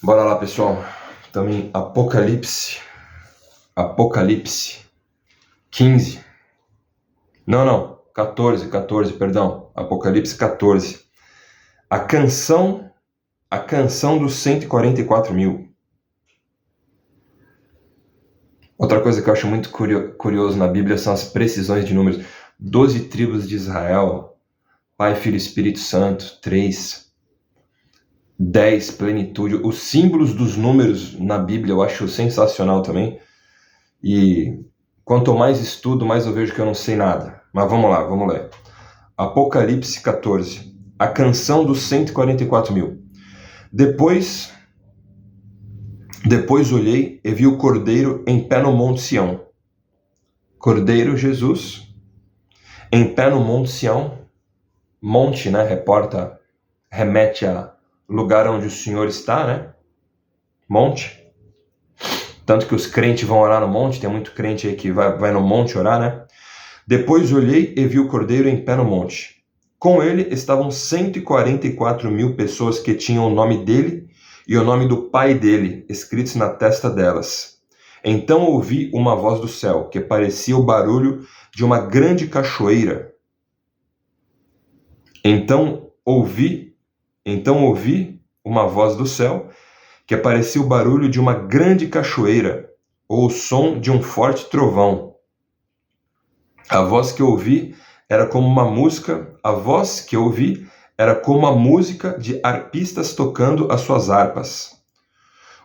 Bora lá, pessoal. Estamos em Apocalipse 15. Não, 14, perdão. Apocalipse 14. A canção dos 144 mil. Outra coisa que eu acho muito curioso na Bíblia são as precisões de números. 12 tribos de Israel, Pai, Filho e Espírito Santo, 3. 10, plenitude. Os símbolos dos números na Bíblia eu acho sensacional também. E quanto mais estudo, mais eu vejo que eu não sei nada. Mas vamos lá, vamos ler. Apocalipse 14. A canção dos 144 mil. Depois olhei e vi o Cordeiro em pé no Monte Sião. Cordeiro, Jesus, em pé no Monte Sião. Monte, né? Remete a lugar onde o Senhor está, né? Monte. Tanto que os crentes vão orar no monte, tem muito crente aí que vai no monte orar, né? Depois olhei e vi o Cordeiro em pé no monte. Com ele estavam 144 mil pessoas que tinham o nome dele e o nome do Pai dele escritos na testa delas. Então ouvi uma voz do céu, que parecia o barulho de uma grande cachoeira. Então ouvi uma voz do céu, que parecia o barulho de uma grande cachoeira, ou o som de um forte trovão. A voz que ouvi era como uma música de arpistas tocando as suas harpas.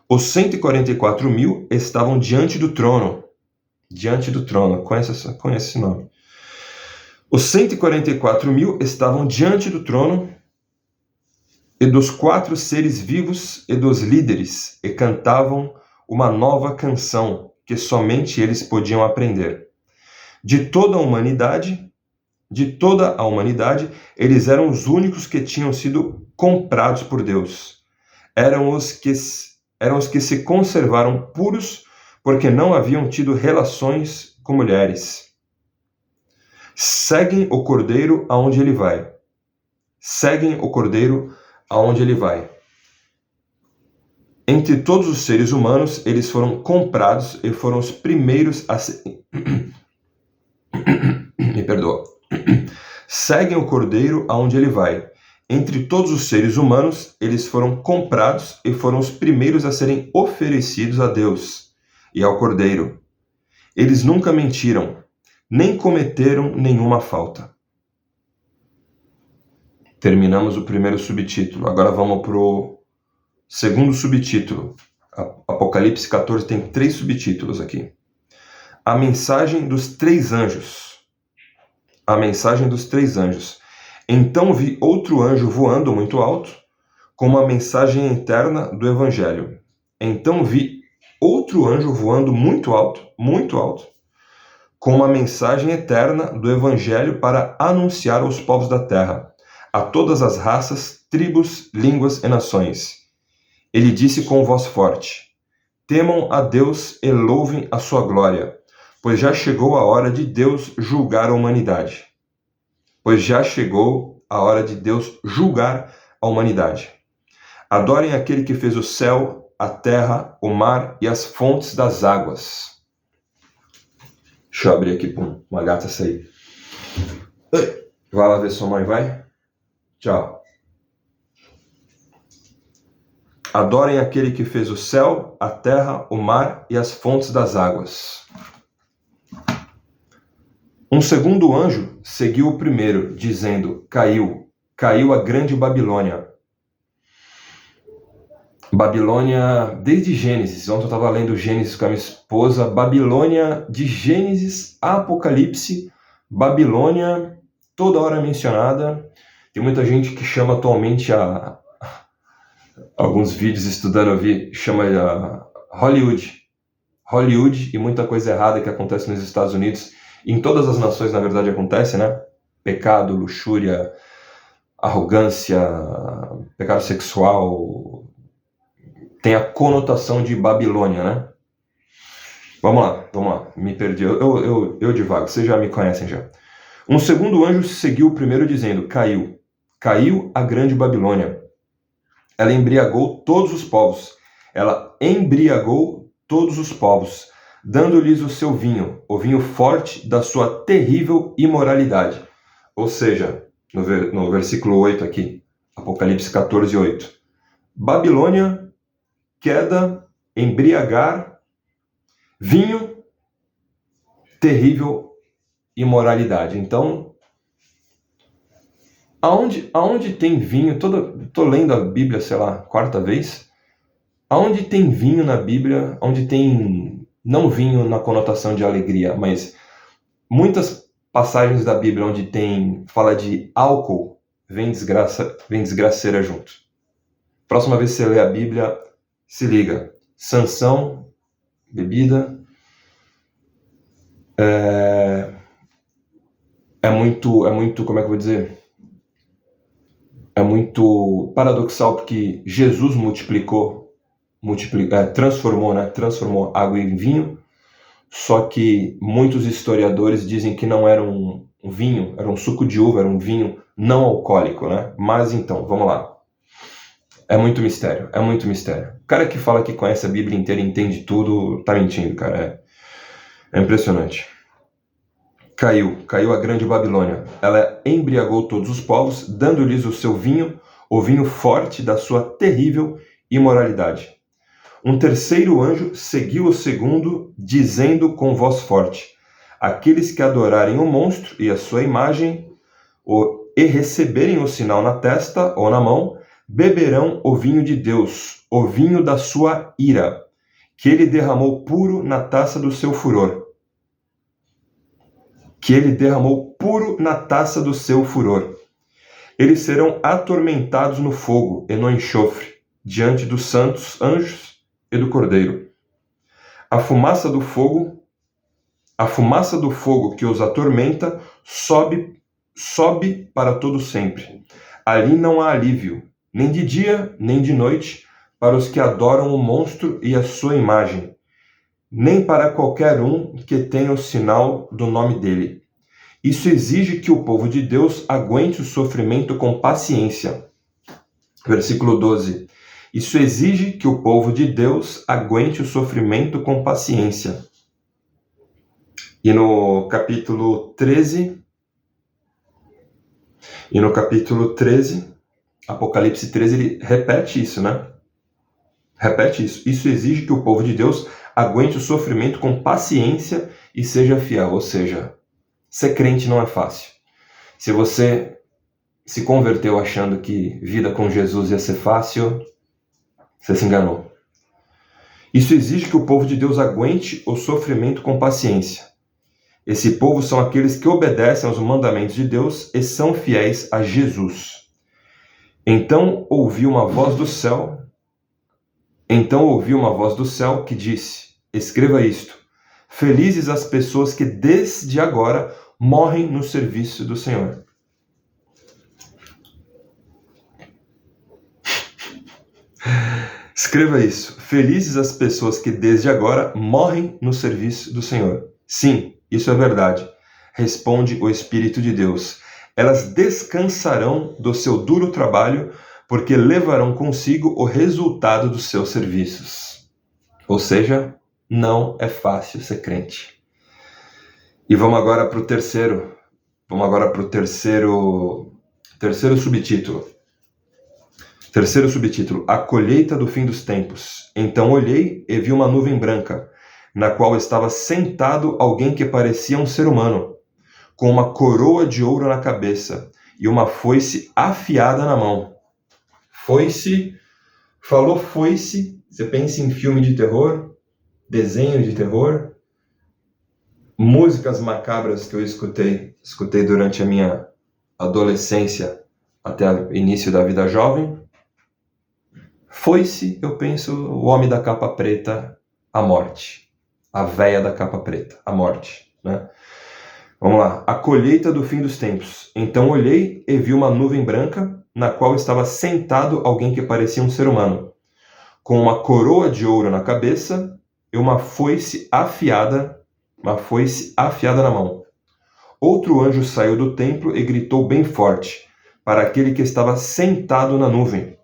Os 144 mil estavam diante do trono, conhece esse nome. Os 144 mil estavam diante do trono e dos 4 seres vivos e dos líderes, e cantavam uma nova canção que somente eles podiam aprender. De toda a humanidade, eles eram os únicos que tinham sido comprados por Deus. Eram os que se conservaram puros porque não haviam tido relações com mulheres. Seguem o Cordeiro aonde ele vai. Entre todos os seres humanos, eles foram comprados e foram os primeiros a ser... Me perdoa. Seguem o Cordeiro aonde ele vai. Entre todos os seres humanos, eles foram comprados e foram os primeiros a serem oferecidos a Deus e ao Cordeiro. Eles nunca mentiram, nem cometeram nenhuma falta. Terminamos o primeiro subtítulo. Agora vamos para o segundo subtítulo. Apocalipse 14 tem 3 subtítulos aqui. A mensagem dos 3 anjos. Então vi outro anjo voando muito alto, com uma mensagem eterna do Evangelho. Com uma mensagem eterna do Evangelho para anunciar aos povos da terra, a todas as raças, tribos, línguas e nações. Ele disse com voz forte: temam a Deus e louvem a sua glória, pois já chegou a hora de Deus julgar a humanidade. Adorem aquele que fez o céu, a terra, o mar e as fontes das águas. Deixa eu abrir aqui para uma gata sair. Vai lá ver sua mãe, vai? Tchau. Adorem aquele que fez o céu, a terra, o mar e as fontes das águas. Um segundo anjo seguiu o primeiro, dizendo: caiu a grande Babilônia. Babilônia, desde Gênesis. Ontem eu estava lendo Gênesis com a minha esposa. Babilônia, de Gênesis a Apocalipse. Babilônia, toda hora mencionada. Tem muita gente que chama atualmente alguns vídeos estudando, eu vi, chama Hollywood e muita coisa errada que acontece nos Estados Unidos. Em todas as nações, na verdade, acontece, né? Pecado, luxúria, arrogância, pecado sexual. Tem a conotação de Babilônia, né? Vamos lá. Me perdi. Eu divago. Vocês já me conhecem já. Um segundo anjo seguiu o primeiro dizendo: caiu a grande Babilônia. Ela embriagou todos os povos. Ela embriagou todos os povos, dando-lhes o seu vinho, o vinho forte da sua terrível imoralidade. Ou seja, no versículo 8 aqui, Apocalipse 14, 8. Babilônia, queda, embriagar, vinho, terrível imoralidade. Então, aonde tem vinho, tô lendo a Bíblia, sei lá, quarta vez, aonde tem vinho na Bíblia, onde tem, não vinho na conotação de alegria, mas muitas passagens da Bíblia onde fala de álcool, vem desgraceira junto. Próxima vez que você lê a Bíblia, se liga, Sansão, bebida, é muito, como é que eu vou dizer? É muito paradoxal, porque Jesus transformou água em vinho, só que muitos historiadores dizem que não era um vinho, era um suco de uva, era um vinho não alcoólico, né? Mas então, vamos lá. É muito mistério, é muito mistério. O cara que fala que conhece a Bíblia inteira e entende tudo, tá mentindo, cara. É impressionante. Caiu a grande Babilônia. Ela embriagou todos os povos, dando-lhes o seu vinho, o vinho forte da sua terrível imoralidade. Um terceiro anjo seguiu o segundo, dizendo com voz forte: aqueles que adorarem o monstro e a sua imagem, e receberem o sinal na testa ou na mão, beberão o vinho de Deus, o vinho da sua ira, que ele derramou puro na taça do seu furor. Eles serão atormentados no fogo e no enxofre, diante dos santos anjos e do Cordeiro. A fumaça do fogo que os atormenta sobe para todo sempre. Ali não há alívio, nem de dia, nem de noite, para os que adoram o monstro e a sua imagem, nem para qualquer um que tenha o sinal do nome dele. Isso exige que o povo de Deus aguente o sofrimento com paciência. Versículo 12. Isso exige que o povo de Deus aguente o sofrimento com paciência. E no capítulo 13, Apocalipse 13, ele repete isso, né? Repete isso. Isso exige que o povo de Deus aguente o sofrimento com paciência e seja fiel. Ou seja, ser crente não é fácil. Se você se converteu achando que vida com Jesus ia ser fácil, você se enganou. Isso exige que o povo de Deus aguente o sofrimento com paciência. Esse povo são aqueles que obedecem aos mandamentos de Deus e são fiéis a Jesus. Então ouvi uma voz do céu que disse: escreva isto. Felizes as pessoas que desde agora morrem no serviço do Senhor. Escreva isso. Felizes as pessoas que desde agora morrem no serviço do Senhor. Sim, isso é verdade. Responde o Espírito de Deus. Elas descansarão do seu duro trabalho, porque levarão consigo o resultado dos seus serviços. Ou seja, não é fácil ser crente. E vamos agora para o terceiro subtítulo. Terceiro subtítulo, a colheita do fim dos tempos. Então olhei e vi uma nuvem branca, na qual estava sentado alguém que parecia um ser humano, com uma coroa de ouro na cabeça e uma foice afiada na mão. Foice, você pensa em filme de terror, desenho de terror, músicas macabras que eu escutei durante a minha adolescência até o início da vida jovem. Foice, eu penso, o homem da capa preta, a morte. A véia da capa preta, a morte, né? Vamos lá. A colheita do fim dos tempos. Então olhei e vi uma nuvem branca, na qual estava sentado alguém que parecia um ser humano, com uma coroa de ouro na cabeça e uma foice afiada na mão. Outro anjo saiu do templo e gritou bem forte para aquele que estava sentado na nuvem: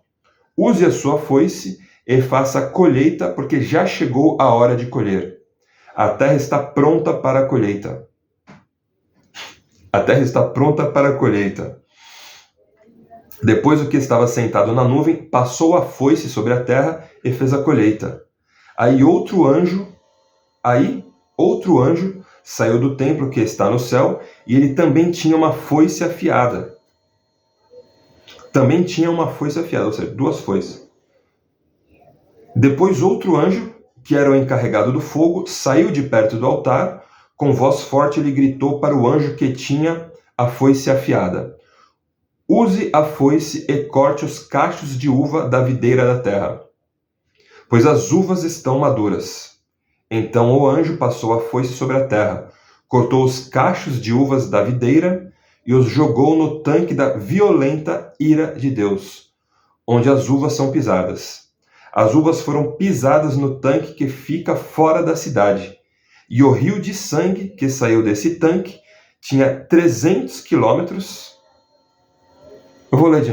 use a sua foice e faça a colheita, porque já chegou a hora de colher. A terra está pronta para a colheita. A terra está pronta para a colheita. Depois o que estava sentado na nuvem passou a foice sobre a terra e fez a colheita. Aí outro anjo saiu do templo que está no céu, e ele também tinha uma foice afiada. Ou seja, duas foices. Depois outro anjo, que era o encarregado do fogo, saiu de perto do altar. Com voz forte ele gritou para o anjo que tinha a foice afiada: use a foice e corte os cachos de uva da videira da terra, pois as uvas estão maduras. Então o anjo passou a foice sobre a terra, cortou os cachos de uvas da videira e os jogou no tanque da violenta ira de Deus, onde as uvas são pisadas. As uvas foram pisadas no tanque que fica fora da cidade, e o rio de sangue que saiu desse tanque tinha 300 quilômetros. Eu vou ler de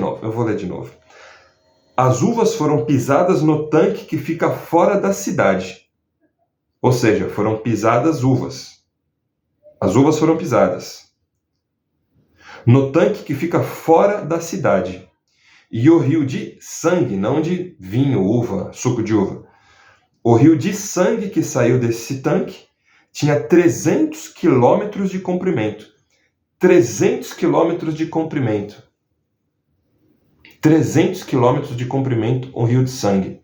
novo. As uvas foram pisadas no tanque que fica fora da cidade. Ou seja, foram pisadas uvas. As uvas foram pisadas no tanque que fica fora da cidade. E o rio de sangue, não de vinho, uva, suco de uva. O rio de sangue que saiu desse tanque tinha 300 quilômetros de comprimento. 300 quilômetros de comprimento. 300 quilômetros de comprimento, um rio de sangue.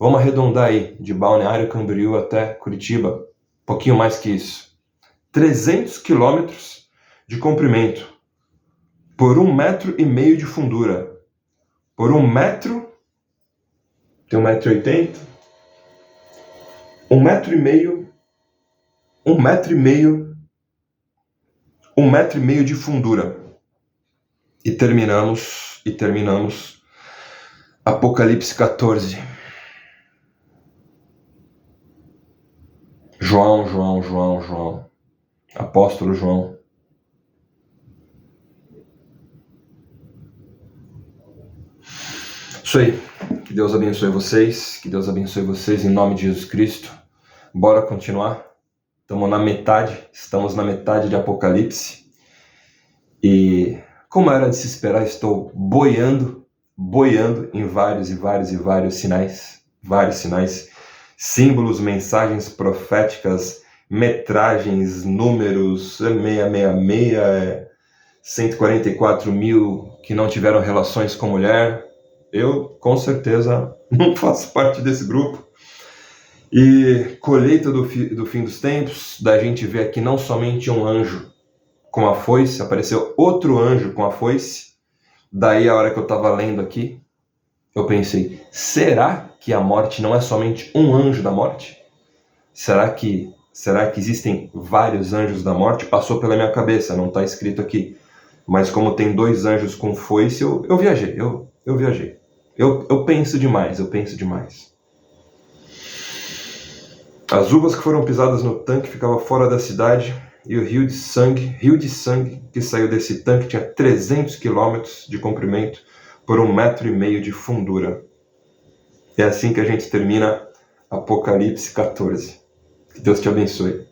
Vamos arredondar aí, de Balneário Camboriú até Curitiba, um pouquinho mais que isso. 300 quilômetros de comprimento, por 1,5 metro de fundura. Por 1 metro, tem 1,80 m, 1,5 metro, 1,5 metro de fundura. E terminamos Apocalipse 14. João. Apóstolo João. Isso aí. Que Deus abençoe vocês. Que Deus abençoe vocês em nome de Jesus Cristo. Bora continuar. Estamos na metade de Apocalipse. E como era de se esperar, estou boiando em vários sinais. Vários sinais. Símbolos, mensagens proféticas, metragens, números, 666, 144 mil que não tiveram relações com mulher. Eu, com certeza, não faço parte desse grupo. E colheita do fim dos tempos, da gente ver aqui não somente um anjo com a foice, apareceu outro anjo com a foice. Daí, a hora que eu estava lendo aqui, eu pensei, será que a morte não é somente um anjo da morte? Será que existem vários anjos da morte? Passou pela minha cabeça, não está escrito aqui. Mas como tem 2 anjos com foice, eu viajei. Eu penso demais. As uvas que foram pisadas no tanque ficava fora da cidade, e o rio de sangue que saiu desse tanque tinha 300 quilômetros de comprimento por 1,5 metro de fundura. É assim que a gente termina Apocalipse 14. Que Deus te abençoe.